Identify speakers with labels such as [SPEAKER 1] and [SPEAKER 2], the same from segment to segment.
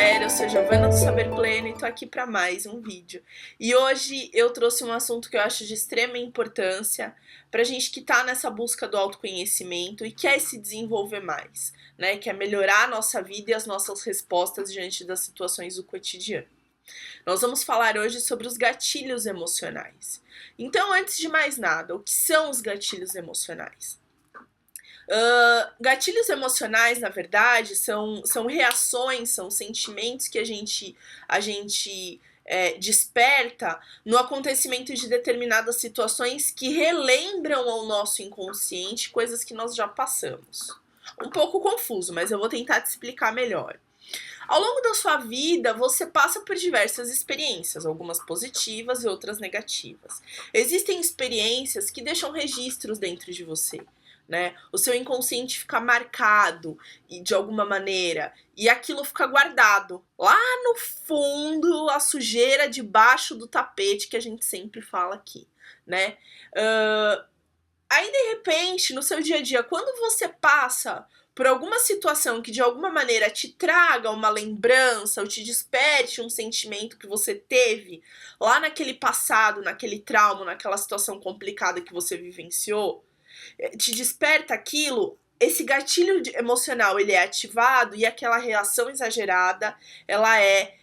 [SPEAKER 1] galera, eu sou Giovana do Saber Pleno e tô aqui para mais um vídeo. E hoje eu trouxe um assunto que eu acho de extrema importância pra gente que tá nessa busca do autoconhecimento e quer se desenvolver mais, né? Quer melhorar a nossa vida e as nossas respostas diante das situações do cotidiano. Nós vamos falar hoje sobre os gatilhos emocionais. Então, antes de mais nada, o que são os gatilhos emocionais? Gatilhos emocionais, na verdade, são reações, são sentimentos que a gente desperta no acontecimento de determinadas situações que relembram ao nosso inconsciente coisas que nós já passamos. Um pouco confuso, mas eu vou tentar te explicar melhor. Ao longo da sua vida, você passa por diversas experiências, algumas positivas e outras negativas. Existem experiências que deixam registros dentro de você, né? O seu inconsciente fica marcado de alguma maneira e aquilo fica guardado lá no fundo, a sujeira debaixo do tapete que a gente sempre fala aqui, né? Aí, de repente, no seu dia a dia, quando você passa por alguma situação que de alguma maneira te traga uma lembrança ou te desperte um sentimento que você teve lá naquele passado, naquele trauma, naquela situação complicada que você vivenciou, te desperta aquilo, esse gatilho emocional ele é ativado e aquela reação exagerada ela é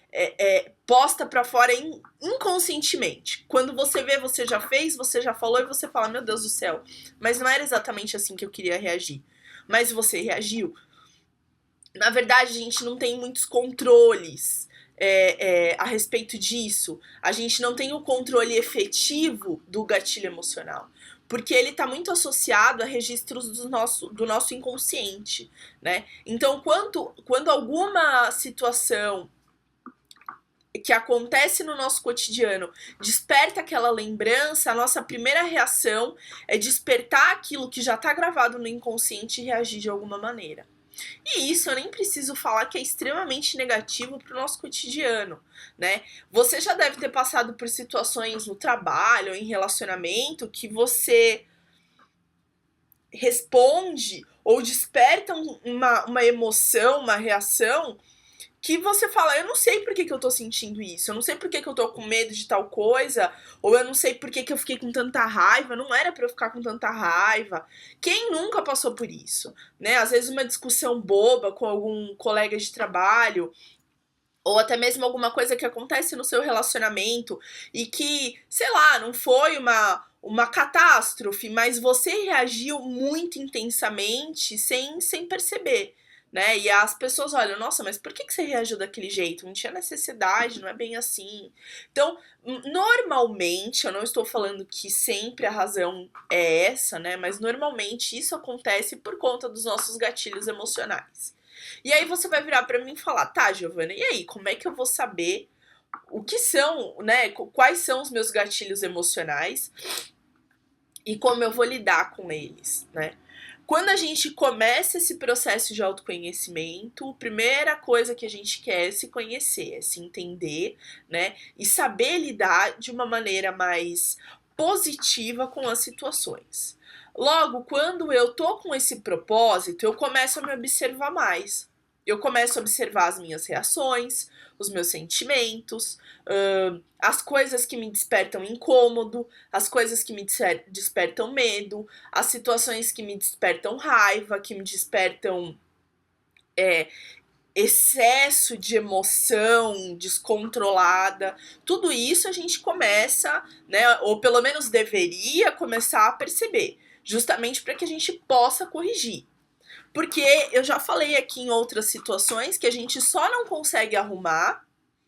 [SPEAKER 1] posta pra fora inconscientemente. Quando você vê, você já fez, você já falou e você fala, meu Deus do céu, mas não era exatamente assim que eu queria reagir. Mas você reagiu. Na verdade, a gente não tem muitos controles a respeito disso. A gente não tem o controle efetivo do gatilho emocional, porque ele está muito associado a registros do nosso inconsciente, né? Então, quando alguma situação que acontece no nosso cotidiano desperta aquela lembrança, a nossa primeira reação é despertar aquilo que já está gravado no inconsciente e reagir de alguma maneira. E isso eu nem preciso falar que é extremamente negativo para o nosso cotidiano, né? Você já deve ter passado por situações no trabalho, em relacionamento, que você responde ou desperta uma emoção, uma reação que você fala, eu não sei por que eu tô sentindo isso, eu não sei por que eu tô com medo de tal coisa, ou eu não sei por que eu fiquei com tanta raiva, não era pra eu ficar com tanta raiva. Quem nunca passou por isso, né? Às vezes uma discussão boba com algum colega de trabalho, ou até mesmo alguma coisa que acontece no seu relacionamento e que, sei lá, não foi uma catástrofe, mas você reagiu muito intensamente sem perceber, né? E as pessoas olham, nossa, mas por que você reagiu daquele jeito? Não tinha necessidade, não é bem assim. Então, normalmente, eu não estou falando que sempre a razão é essa, né? Mas normalmente isso acontece por conta dos nossos gatilhos emocionais. E aí você vai virar pra mim e falar, tá, Giovana, e aí, como é que eu vou saber o que são, né? Quais são os meus gatilhos emocionais e como eu vou lidar com eles, né? Quando a gente começa esse processo de autoconhecimento, a primeira coisa que a gente quer é se conhecer, é se entender, né? E saber lidar de uma maneira mais positiva com as situações. Logo, quando eu tô com esse propósito, eu começo a me observar mais. Eu começo a observar as minhas reações, os meus sentimentos, as coisas que me despertam incômodo, as coisas que me despertam medo, as situações que me despertam raiva, que me despertam excesso de emoção descontrolada. Tudo isso a gente começa, né, ou pelo menos deveria começar a perceber, justamente para que a gente possa corrigir. Porque eu já falei aqui em outras situações que a gente só não consegue arrumar,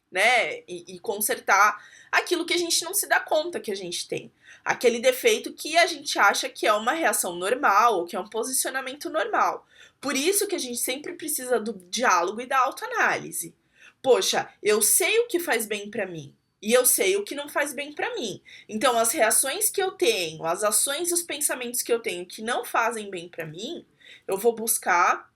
[SPEAKER 1] né, e consertar aquilo que a gente não se dá conta que a gente tem. Aquele defeito que a gente acha que é uma reação normal, ou que é um posicionamento normal. Por isso que a gente sempre precisa do diálogo e da autoanálise. Poxa, eu sei o que faz bem pra mim. E eu sei o que não faz bem pra mim. Então, as reações que eu tenho, as ações e os pensamentos que eu tenho que não fazem bem pra mim, eu vou buscar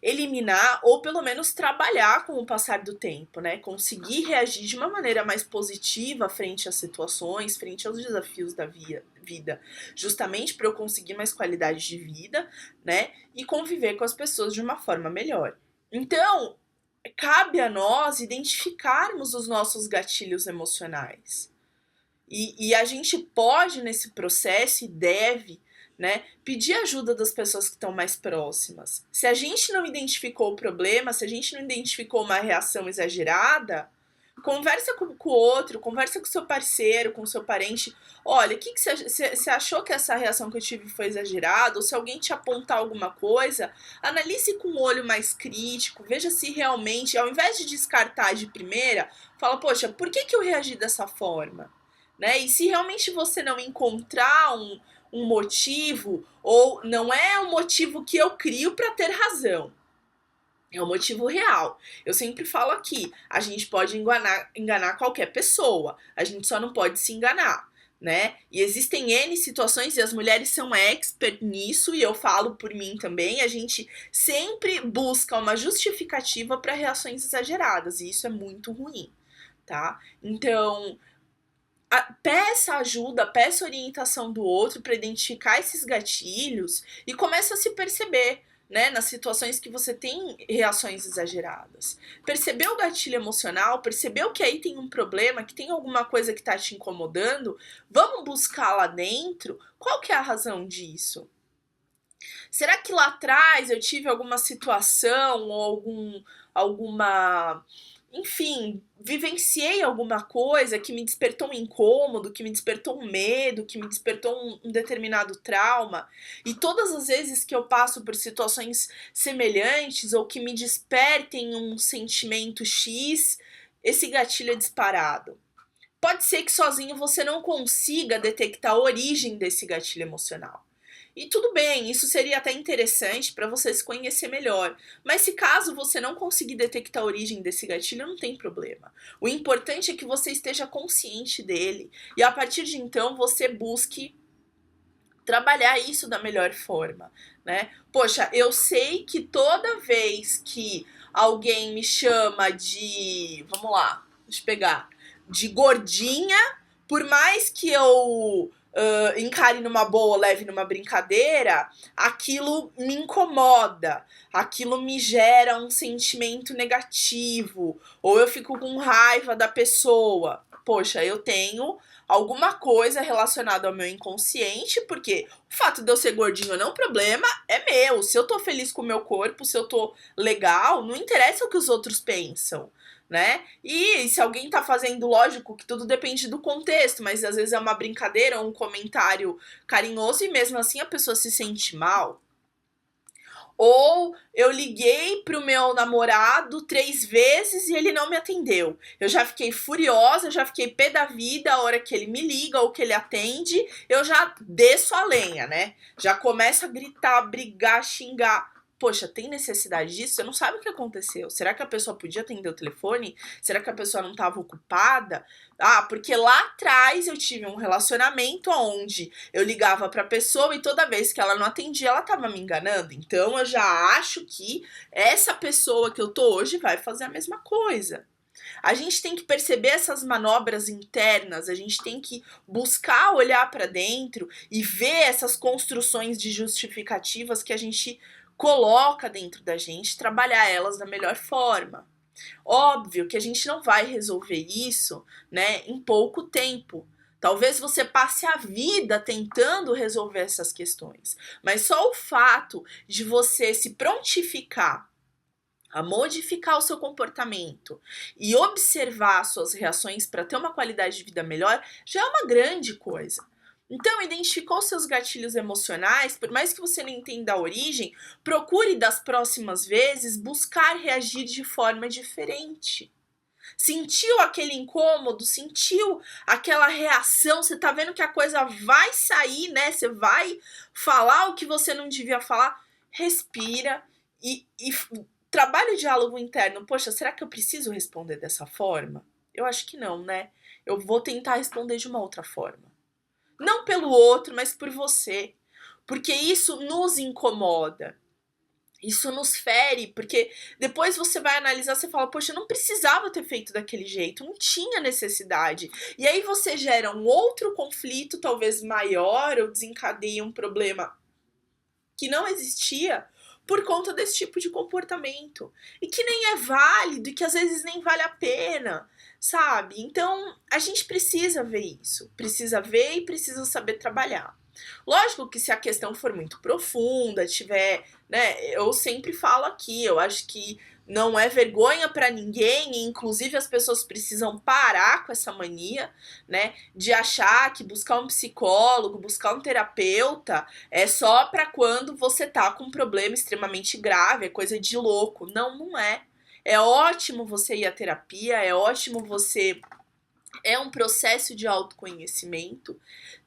[SPEAKER 1] eliminar ou pelo menos trabalhar com o passar do tempo, né? Conseguir reagir de uma maneira mais positiva frente às situações, frente aos desafios da vida, justamente para eu conseguir mais qualidade de vida, né? E conviver com as pessoas de uma forma melhor. Então, cabe a nós identificarmos os nossos gatilhos emocionais. E a gente pode, nesse processo, e deve, né, pedir ajuda das pessoas que estão mais próximas. Se a gente não identificou o problema, se a gente não identificou uma reação exagerada, conversa com o outro, conversa com o seu parceiro, com o seu parente. Olha, o que você achou que essa reação que eu tive foi exagerada? Ou se alguém te apontar alguma coisa, analise com um olho mais crítico, veja se realmente, ao invés de descartar de primeira, fala, poxa, por que eu reagi dessa forma? Né? E se realmente você não encontrar um motivo, ou não é um motivo que eu crio para ter razão, é um motivo real. Eu sempre falo aqui, a gente pode enganar qualquer pessoa, a gente só não pode se enganar, né? E existem N situações, e as mulheres são expert nisso, e eu falo por mim também, a gente sempre busca uma justificativa para reações exageradas, e isso é muito ruim, tá? Então, peça ajuda, peça orientação do outro para identificar esses gatilhos e começa a se perceber, né, nas situações que você tem reações exageradas. Percebeu o gatilho emocional, percebeu que aí tem um problema, que tem alguma coisa que está te incomodando, vamos buscar lá dentro qual que é a razão disso. Será que lá atrás eu tive alguma situação ou alguma, enfim, vivenciei alguma coisa que me despertou um incômodo, que me despertou um medo, que me despertou um determinado trauma? E todas as vezes que eu passo por situações semelhantes ou que me despertem um sentimento X, esse gatilho é disparado. Pode ser que sozinho você não consiga detectar a origem desse gatilho emocional. E tudo bem, isso seria até interessante para você se conhecer melhor. Mas se caso você não conseguir detectar a origem desse gatilho, não tem problema. O importante é que você esteja consciente dele e a partir de então você busque trabalhar isso da melhor forma, né? Poxa, eu sei que toda vez que alguém me chama de, vamos lá, deixa eu pegar, de gordinha, por mais que eu encare numa boa, leve numa brincadeira, aquilo me incomoda, aquilo me gera um sentimento negativo, ou eu fico com raiva da pessoa. Poxa, eu tenho alguma coisa relacionada ao meu inconsciente, porque o fato de eu ser gordinho ou não, o problema é meu. Se eu tô feliz com o meu corpo, se eu tô legal, não interessa o que os outros pensam, né? E se alguém tá fazendo, lógico que tudo depende do contexto, mas às vezes é uma brincadeira ou um comentário carinhoso e mesmo assim a pessoa se sente mal. Ou eu liguei pro meu namorado 3 vezes e ele não me atendeu. Eu já fiquei furiosa, eu já fiquei pé da vida a hora que ele me liga ou que ele atende, eu já desço a lenha, né? Já começo a gritar, brigar, xingar. Poxa, tem necessidade disso? Você não sabe o que aconteceu. Será que a pessoa podia atender o telefone? Será que a pessoa não estava ocupada? Ah, porque lá atrás eu tive um relacionamento onde eu ligava pra pessoa e toda vez que ela não atendia, ela tava me enganando. Então eu já acho que essa pessoa que eu tô hoje vai fazer a mesma coisa. A gente tem que perceber essas manobras internas, a gente tem que buscar olhar pra dentro e ver essas construções de justificativas que a gente coloca dentro da gente, trabalhar elas da melhor forma. Óbvio que a gente não vai resolver isso, né, em pouco tempo. Talvez você passe a vida tentando resolver essas questões, mas só o fato de você se prontificar a modificar o seu comportamento e observar as suas reações para ter uma qualidade de vida melhor já é uma grande coisa. Então, identificou seus gatilhos emocionais, por mais que você não entenda a origem, procure das próximas vezes buscar reagir de forma diferente. Sentiu aquele incômodo, sentiu aquela reação, você tá vendo que a coisa vai sair, né? Você vai falar o que você não devia falar. Respira e trabalha o diálogo interno. Poxa, será que eu preciso responder dessa forma? Eu acho que não, né? Eu vou tentar responder de uma outra forma. Não pelo outro, mas por você. Porque isso nos incomoda. Isso nos fere, porque depois você vai analisar, você fala, poxa, eu não precisava ter feito daquele jeito, não tinha necessidade. E aí você gera um outro conflito, talvez maior, ou desencadeia um problema que não existia, por conta desse tipo de comportamento. E que nem é válido, e que às vezes nem vale a pena, sabe? Então, a gente precisa ver isso. Precisa ver e precisa saber trabalhar. Lógico que se a questão for muito profunda, tiver, né, eu sempre falo aqui, eu acho que não é vergonha pra ninguém, e inclusive as pessoas precisam parar com essa mania, né, de achar que buscar um psicólogo, buscar um terapeuta é só pra quando você tá com um problema extremamente grave, é coisa de louco. Não, não é. É ótimo você ir à terapia, é ótimo você... É um processo de autoconhecimento,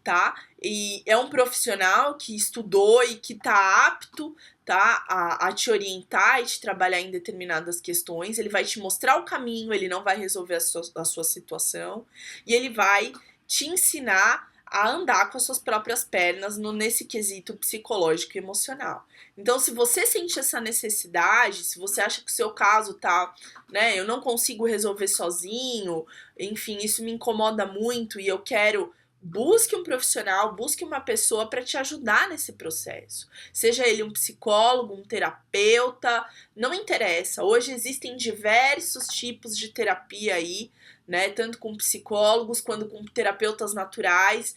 [SPEAKER 1] tá? E é um profissional que estudou e que tá apto, tá? A te orientar e te trabalhar em determinadas questões. Ele vai te mostrar o caminho, ele não vai resolver a sua situação. E ele vai te ensinar a andar com as suas próprias pernas nesse quesito psicológico e emocional. Então, se você sente essa necessidade, se você acha que o seu caso tá, né, eu não consigo resolver sozinho, enfim, isso me incomoda muito e eu quero... Busque um profissional, busque uma pessoa para te ajudar nesse processo. Seja ele um psicólogo, um terapeuta, não interessa. Hoje existem diversos tipos de terapia aí, né? Tanto com psicólogos quanto com terapeutas naturais,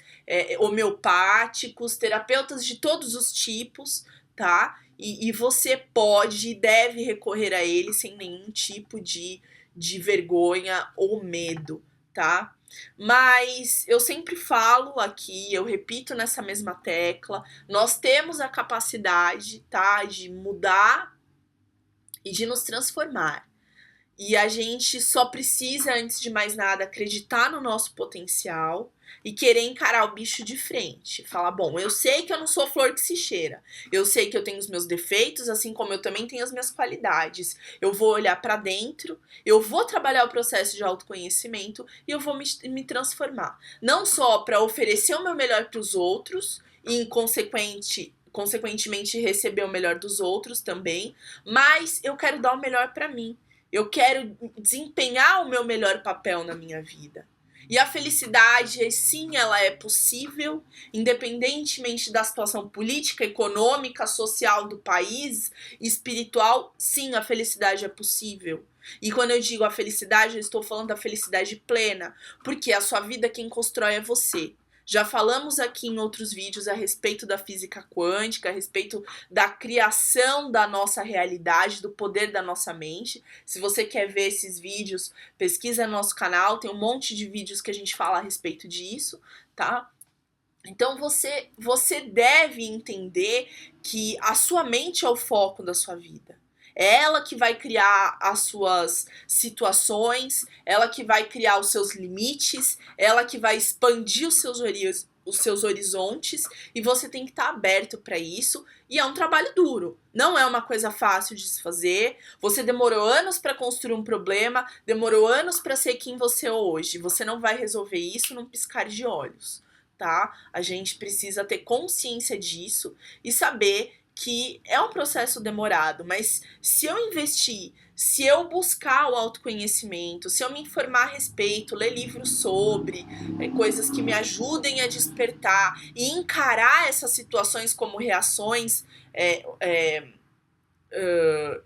[SPEAKER 1] homeopáticos, terapeutas de todos os tipos, tá? E você pode e deve recorrer a ele sem nenhum tipo de vergonha ou medo, tá? Mas eu sempre falo aqui, eu repito nessa mesma tecla, nós temos a capacidade, tá, de mudar e de nos transformar. E a gente só precisa, antes de mais nada, acreditar no nosso potencial e querer encarar o bicho de frente. Falar, bom, eu sei que eu não sou flor que se cheira. Eu sei que eu tenho os meus defeitos, assim como eu também tenho as minhas qualidades. Eu vou olhar pra dentro, eu vou trabalhar o processo de autoconhecimento e eu vou me transformar. Não só para oferecer o meu melhor pros outros e, consequentemente, receber o melhor dos outros também, mas eu quero dar o melhor pra mim. Eu quero desempenhar o meu melhor papel na minha vida. E a felicidade, sim, ela é possível, independentemente da situação política, econômica, social do país, espiritual, sim, a felicidade é possível. E quando eu digo a felicidade, eu estou falando da felicidade plena, porque a sua vida quem constrói é você. Já falamos aqui em outros vídeos a respeito da física quântica, a respeito da criação da nossa realidade, do poder da nossa mente. Se você quer ver esses vídeos, pesquisa no nosso canal, tem um monte de vídeos que a gente fala a respeito disso, tá? Então você deve entender que a sua mente é o foco da sua vida. É ela que vai criar as suas situações, ela que vai criar os seus limites, ela que vai expandir os seus horizontes, e você tem que estar aberto para isso. E é um trabalho duro, não é uma coisa fácil de se fazer. Você demorou anos para construir um problema, demorou anos para ser quem você é hoje. Você não vai resolver isso num piscar de olhos, tá? A gente precisa ter consciência disso e saber que é um processo demorado, mas se eu investir, se eu buscar o autoconhecimento, se eu me informar a respeito, ler livros sobre, coisas que me ajudem a despertar e encarar essas situações como reações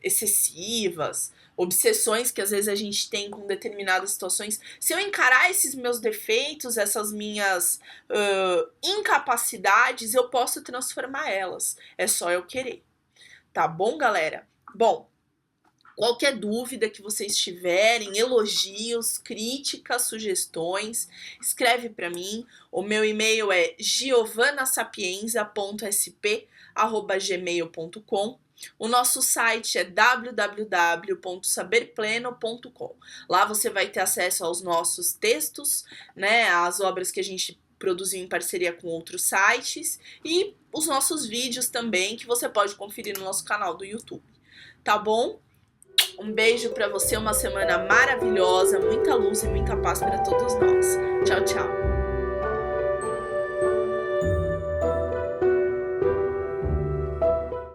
[SPEAKER 1] excessivas, obsessões que às vezes a gente tem com determinadas situações, se eu encarar esses meus defeitos, essas minhas incapacidades, eu posso transformar elas. É só eu querer. Tá bom, galera? Bom, qualquer dúvida que vocês tiverem, elogios, críticas, sugestões, escreve para mim. O meu e-mail é giovanasapienza.sp@gmail.com. O nosso site é www.saberpleno.com. Lá você vai ter acesso aos nossos textos, né, às obras que a gente produziu em parceria com outros sites e os nossos vídeos também, que você pode conferir no nosso canal do YouTube. Tá bom? Um beijo pra você, uma semana maravilhosa, muita luz e muita paz para todos nós. Tchau, tchau.